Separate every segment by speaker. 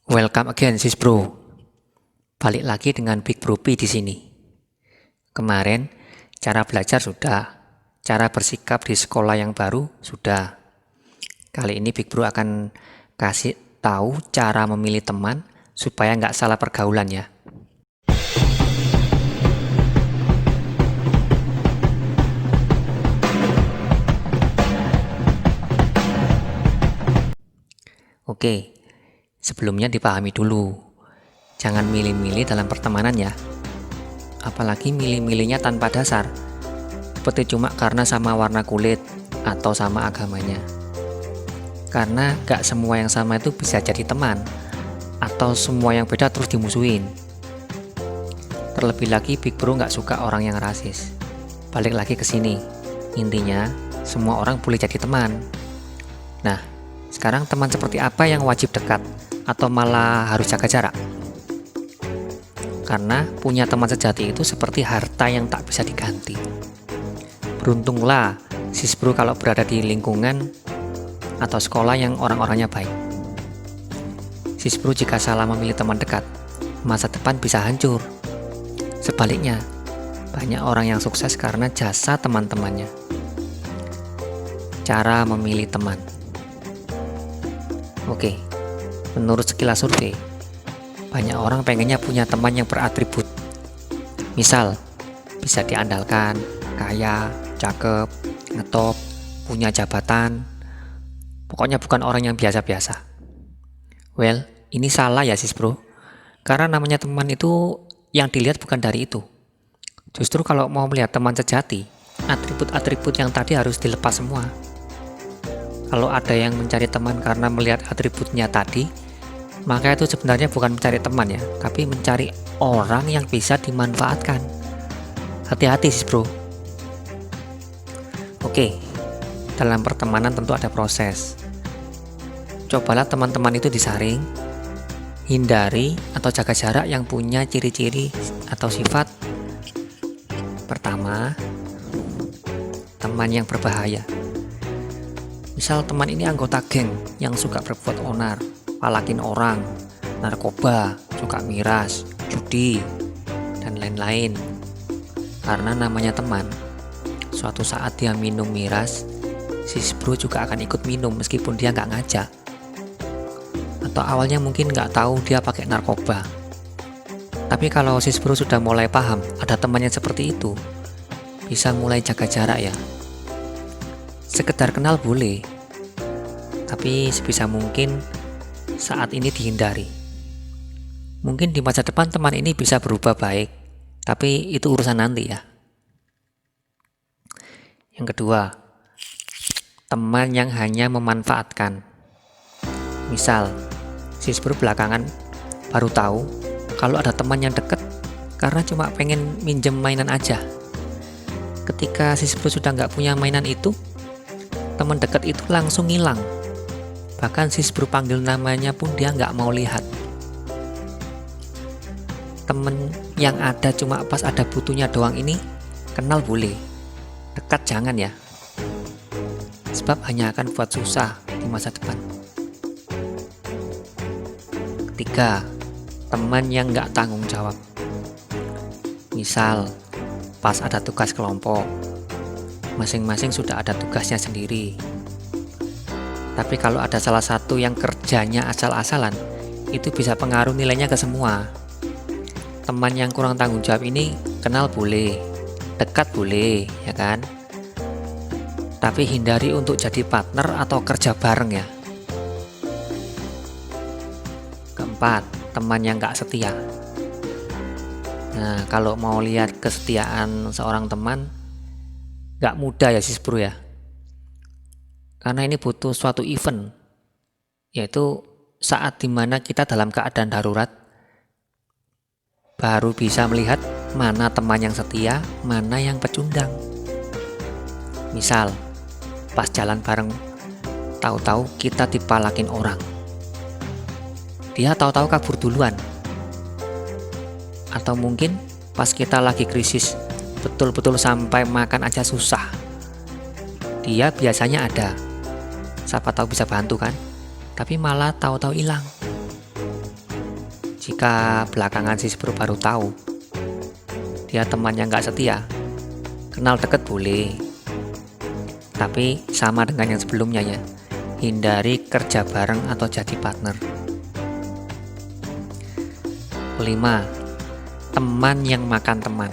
Speaker 1: Welcome again, sis bro. Balik lagi dengan Big Bro P di sini. Kemarin cara belajar sudah, cara bersikap di sekolah yang baru sudah. Kali ini Big Bro akan kasih tahu cara memilih teman supaya nggak salah pergaulan ya. Oke, sebelumnya dipahami dulu. Jangan milih-milih dalam pertemanan ya. Apalagi milih-milihnya tanpa dasar. Seperti cuma karena sama warna kulit atau sama agamanya. Karena gak semua yang sama itu bisa jadi teman, atau semua yang beda terus dimusuhin. Terlebih lagi Big Bro gak suka orang yang rasis. Balik lagi ke sini. Intinya, semua orang boleh jadi teman. Nah, sekarang teman seperti apa yang wajib dekat atau malah harus jaga jarak? Karena punya teman sejati itu seperti harta yang tak bisa diganti. Beruntunglah sis bro kalau berada di lingkungan atau sekolah yang orang-orangnya baik. Sis bro jika salah memilih teman dekat, masa depan bisa hancur. Sebaliknya, banyak orang yang sukses karena jasa teman-temannya. Cara memilih teman. Oke, menurut sekilas survei, banyak orang pengennya punya teman yang beratribut. Misal, bisa diandalkan, kaya, cakep, ngetop, punya jabatan. Pokoknya bukan orang yang biasa-biasa. Well, ini salah ya sis bro. Karena namanya teman itu yang dilihat bukan dari itu. Justru kalau mau melihat teman sejati, atribut-atribut yang tadi harus dilepas semua. Kalau ada yang mencari teman karena melihat atributnya tadi, maka itu sebenarnya bukan mencari teman ya, tapi mencari orang yang bisa dimanfaatkan. Hati-hati sis bro. Oke, dalam pertemanan tentu ada proses. Cobalah teman-teman itu disaring, hindari atau jaga jarak yang punya ciri-ciri atau sifat. Pertama, teman yang berbahaya. Misal teman ini anggota geng yang suka berbuat onar, palakin orang, narkoba, suka miras, judi, dan lain-lain. Karena namanya teman, suatu saat dia minum miras, sis bro juga akan ikut minum meskipun dia nggak ngajak. Atau awalnya mungkin nggak tahu dia pakai narkoba. Tapi kalau sis bro sudah mulai paham ada temannya seperti itu, bisa mulai jaga jarak ya. Sekedar kenal boleh, tapi sebisa mungkin saat ini dihindari. Mungkin di masa depan teman ini bisa berubah baik, tapi itu urusan nanti ya. Yang kedua, teman yang hanya memanfaatkan. Misal, sis bro belakangan baru tahu kalau ada teman yang deket karena cuma pengen minjem mainan aja. Ketika sis bro sudah nggak punya mainan itu, teman dekat itu langsung hilang. Bahkan sis bro panggil namanya pun dia nggak mau lihat. Temen yang ada cuma pas ada butuhnya doang ini, kenal boleh, dekat jangan ya. Sebab hanya akan buat susah di masa depan. Ketiga, teman yang nggak tanggung jawab. Misal, pas ada tugas kelompok, masing-masing sudah ada tugasnya sendiri. Tapi kalau ada salah satu yang kerjanya asal-asalan, itu bisa pengaruh nilainya ke semua. Teman yang kurang tanggung jawab ini kenal boleh, dekat boleh, ya kan? Tapi hindari untuk jadi partner atau kerja bareng ya. Keempat, teman yang gak setia. Nah, kalau mau lihat kesetiaan seorang teman, gak mudah ya sis bro ya. Karena ini butuh suatu event, yaitu saat dimana kita dalam keadaan darurat, baru bisa melihat mana teman yang setia, mana yang pecundang. Misal, pas jalan bareng, tahu-tahu kita dipalakin orang. Dia tahu-tahu kabur duluan. Atau mungkin pas kita lagi krisis, betul-betul sampai makan aja susah, dia biasanya ada, siapa tahu bisa bantu kan, tapi malah tahu-tahu hilang. Jika belakangan sis bro baru tahu dia teman yang gak setia, kenal deket boleh, tapi sama dengan yang sebelumnya ya, hindari kerja bareng atau jadi partner. 5. Teman yang makan teman.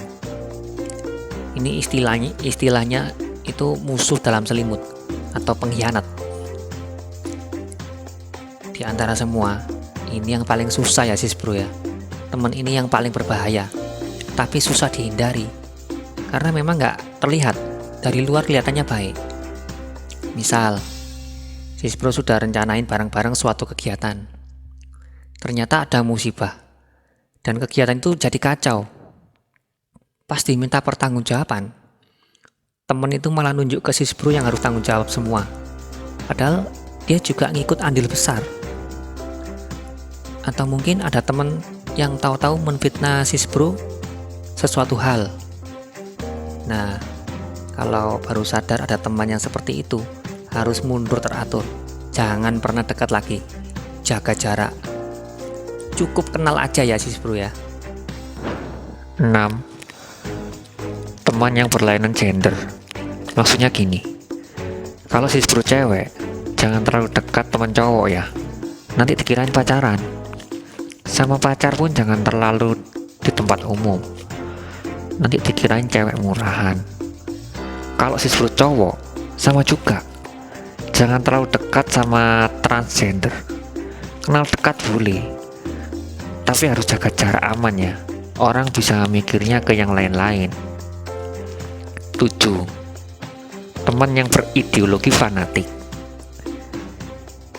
Speaker 1: Ini istilahnya itu musuh dalam selimut atau pengkhianat. Di antara semua, ini yang paling susah ya sis bro ya. Teman ini yang paling berbahaya, tapi susah dihindari karena memang nggak terlihat, dari luar kelihatannya baik. Misal, sis bro sudah rencanain bareng-bareng suatu kegiatan, ternyata ada musibah dan kegiatan itu jadi kacau. Pas diminta pertanggungjawaban, temen itu malah nunjuk ke sis bro yang harus tanggung jawab semua, padahal dia juga ngikut andil besar. Atau mungkin ada temen yang tahu-tahu menfitnah sis bro sesuatu hal. Nah, kalau baru sadar ada teman yang seperti itu, harus mundur teratur, jangan pernah dekat lagi, jaga jarak, cukup kenal aja ya sis bro ya. 6. Teman yang berlainan gender. Maksudnya gini, kalau sis bro cewek, jangan terlalu dekat teman cowok ya, nanti dikirain pacaran. Sama pacar pun jangan terlalu di tempat umum, nanti dikirain cewek murahan. Kalau sis bro cowok, sama juga, jangan terlalu dekat sama transgender. Kenal dekat boleh, tapi harus jaga jarak aman ya, orang bisa mikirnya ke yang lain-lain. 7. Teman yang berideologi fanatik.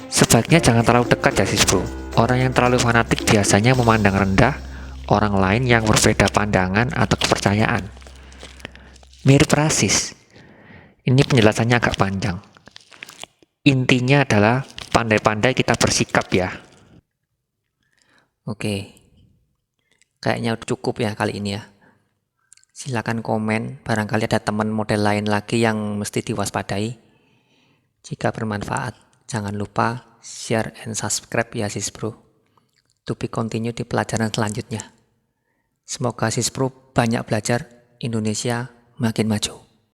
Speaker 1: Sebaiknya jangan terlalu dekat ya sis bro. Orang yang terlalu fanatik biasanya memandang rendah orang lain yang berbeda pandangan atau kepercayaan. Mirip rasis. Ini penjelasannya agak panjang. Intinya adalah pandai-pandai kita bersikap ya. Oke, kayaknya udah cukup ya kali ini ya. Silakan komen, barangkali ada teman model lain lagi yang mesti diwaspadai. Jika bermanfaat, jangan lupa share and subscribe ya sis bro. To be continue di pelajaran selanjutnya. Semoga sis bro banyak belajar, Indonesia makin maju.